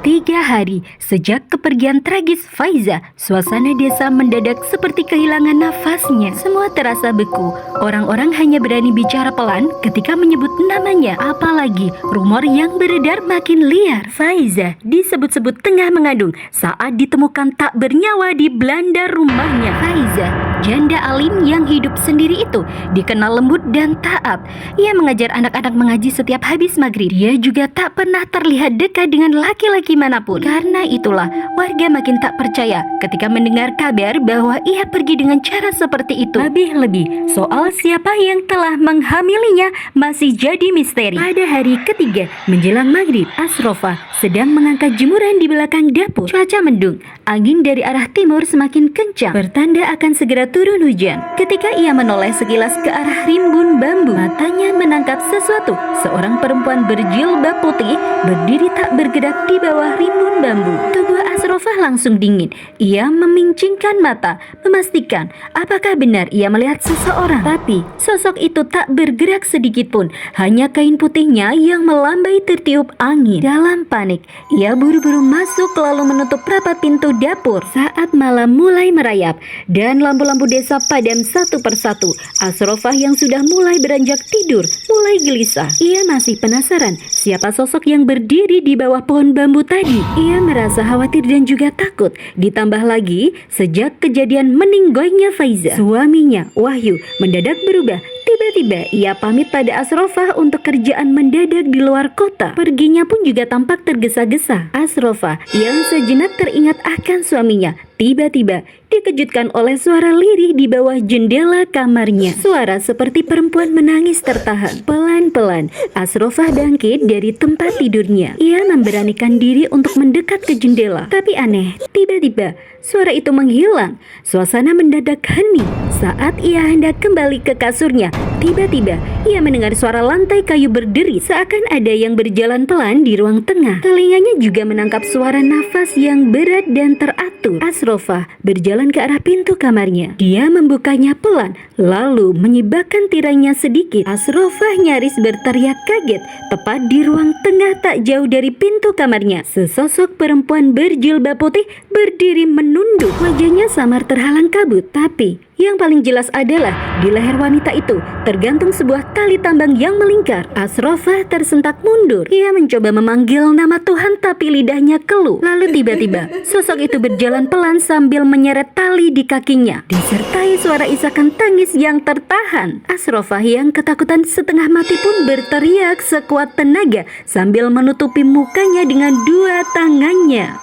3 hari sejak kepergian tragis Faiza, suasana desa mendadak seperti kehilangan nafasnya. Semua terasa beku. Orang-orang hanya berani bicara pelan ketika menyebut namanya. Apalagi rumor yang beredar makin liar. Faiza disebut-sebut tengah mengandung saat ditemukan tak bernyawa di belanda rumahnya. Faiza, janda alim yang hidup sendiri itu, dikenal lembut dan taat. Ia mengajar anak-anak mengaji setiap habis maghrib. Dia juga tak pernah terlihat dekat dengan laki-laki manapun. Karena itulah warga makin tak percaya ketika mendengar kabar bahwa ia pergi dengan cara seperti itu. Lebih-lebih soal siapa yang telah menghamilinya masih jadi misteri. Pada hari ketiga menjelang maghrib, Asrofah sedang mengangkat jemuran di belakang dapur. Cuaca mendung, angin dari arah timur semakin kencang, bertanda akan segera turun hujan. Ketika ia menoleh sekilas ke arah rimbun bambu, matanya menangkap sesuatu. Seorang perempuan berjilbab putih berdiri tak bergerak di bawah rimbun bambu. Tubuh Asrofah langsung dingin. Ia memincingkan mata, memastikan apakah benar ia melihat seseorang. Tapi sosok itu tak bergerak sedikit pun. Hanya kain putihnya yang melambai tertiup angin. Dalam panik, ia buru-buru masuk lalu menutup rapat pintu dapur. Saat malam mulai merayap dan lampu-lampu desa padam satu persatu, Asrofah yang sudah mulai beranjak tidur mulai gelisah. Ia masih penasaran siapa sosok yang berdiri di bawah pohon bambu tadi. Ia merasa khawatir dan juga takut. Ditambah lagi sejak kejadian meninggoynya Faiza, suaminya Wahyu mendadak berubah. Tiba-tiba ia pamit pada Asrofah untuk kerjaan mendadak di luar kota. Perginya pun juga tampak tergesa-gesa. Asrofah yang sejenak teringat akan suaminya tiba-tiba dikejutkan oleh suara lirih di bawah jendela kamarnya. Suara seperti perempuan menangis tertahan. Pelan-pelan Asrofah bangkit dari tempat tidurnya. Ia memberanikan diri untuk mendekat ke jendela. Tapi aneh, tiba-tiba suara itu menghilang. Suasana mendadak hening. Saat ia hendak kembali ke kasurnya, tiba-tiba ia mendengar suara lantai kayu berderi, seakan ada yang berjalan pelan di ruang tengah. Telinganya juga menangkap suara nafas yang berat dan teratur. Asrofah berjalan ke arah pintu kamarnya. Dia membukanya pelan, lalu menyibakkan tirainya sedikit. Asrofah nyaris berteriak kaget. Tepat di ruang tengah tak jauh dari pintu kamarnya, sesosok perempuan berjilbab putih berdiri menunduk. Wajahnya samar terhalang kabut, tapi yang paling jelas adalah di leher wanita itu tergantung sebuah tali tambang yang melingkar. Asrofah tersentak mundur. Ia mencoba memanggil nama Tuhan tapi lidahnya keluh. Lalu tiba-tiba sosok itu berjalan pelan sambil menyeret tali di kakinya, disertai suara isakan tangis yang tertahan. Asrofah yang ketakutan setengah mati pun berteriak sekuat tenaga sambil menutupi mukanya dengan dua tangannya.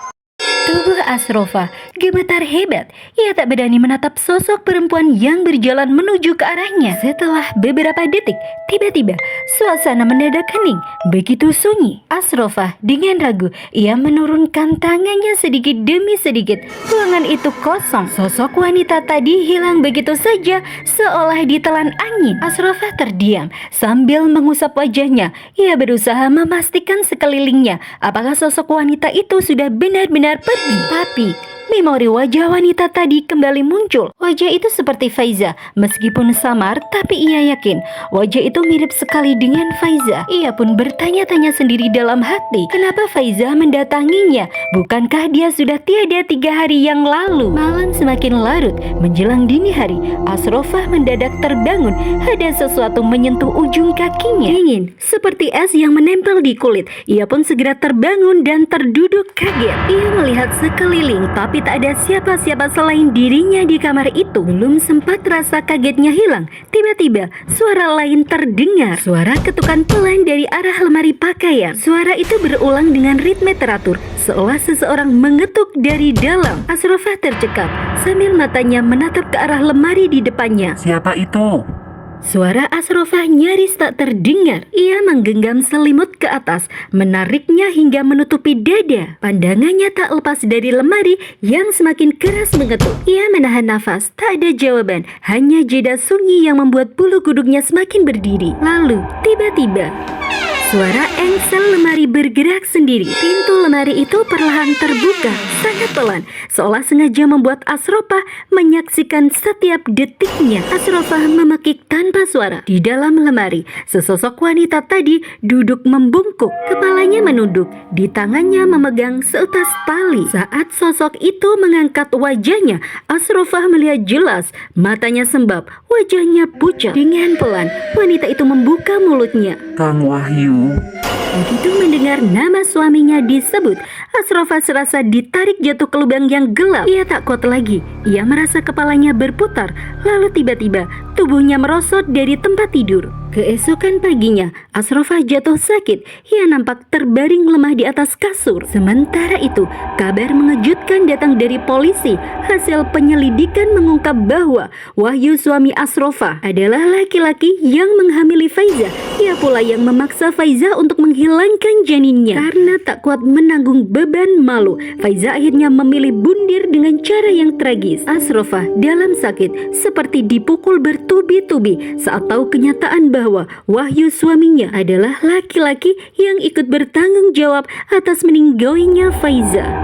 Tubuh Asrofah gemetar hebat. Ia tak berani menatap sosok perempuan yang berjalan menuju ke arahnya. Setelah beberapa detik, tiba-tiba suasana mendadak hening, begitu sunyi. Asrofah dengan ragu, ia menurunkan tangannya sedikit demi sedikit. Ruangan itu kosong. Sosok wanita tadi hilang begitu saja, seolah ditelan angin. Asrofah terdiam sambil mengusap wajahnya. Ia berusaha memastikan sekelilingnya apakah sosok wanita itu sudah benar-benar pergi. Tapi memori wajah wanita tadi kembali muncul. Wajah itu seperti Faiza, meskipun samar, tapi ia yakin wajah itu mirip sekali dengan Faiza. Ia pun bertanya-tanya sendiri dalam hati, kenapa Faiza mendatanginya? Bukankah dia sudah tiada 3 hari yang lalu? Malam semakin larut, menjelang dini hari, Asrofah mendadak terbangun. Ada sesuatu menyentuh ujung kakinya. Dingin, seperti es yang menempel di kulit. Ia pun segera terbangun dan terduduk kaget. Ia melihat sekeliling, tapi tak ada siapa-siapa selain dirinya di kamar itu. Belum sempat rasa kagetnya hilang, tiba-tiba suara lain terdengar. Suara ketukan pelan dari arah lemari pakaian. Suara itu berulang dengan ritme teratur, seolah seseorang mengetuk dari dalam. Asrofah tercekap sambil matanya menatap ke arah lemari di depannya. Siapa itu? Suara Asrofah nyaris tak terdengar. Ia menggenggam selimut ke atas, menariknya hingga menutupi dada. Pandangannya tak lepas dari lemari yang semakin keras mengetuk. Ia menahan nafas, tak ada jawaban, hanya jeda sunyi yang membuat bulu kuduknya semakin berdiri. Lalu, tiba-tiba Suara engsel lemari bergerak sendiri. Pintu lemari itu perlahan terbuka, sangat pelan, seolah sengaja membuat Asrofah menyaksikan setiap detiknya. Asrofah memekik tanpa suara. Di dalam lemari, sesosok wanita tadi duduk membungkuk, kepalanya menunduk, di tangannya memegang seutas tali. Saat sosok itu mengangkat wajahnya, Asrofah melihat jelas, matanya sembab, wajahnya pucat. Dengan pelan, wanita itu membuka mulutnya. Kang Wahyu. Begitu mendengar nama suaminya disebut, Asrofah serasa ditarik jatuh ke lubang yang gelap. Ia tak kuat lagi. Ia merasa kepalanya berputar, lalu tiba-tiba tubuhnya merosot dari tempat tidur. Keesokan paginya, Asrofah jatuh sakit. Ia nampak terbaring lemah di atas kasur. Sementara itu, kabar mengejutkan datang dari polisi. Hasil penyelidikan mengungkap bahwa Wahyu suami Asrofah adalah laki-laki yang menghamili Faiza. Ia pula yang memaksa Faiza untuk menghilangkan janinnya. Karena tak kuat menanggung beban malu, Faiza akhirnya memilih bundir dengan cara yang tragis. Asrofah dalam sakit seperti dipukul bertubi-tubi saat tahu kenyataan bahwa Wahyu suaminya adalah laki-laki yang ikut bertanggung jawab atas meninggalnya Faiza.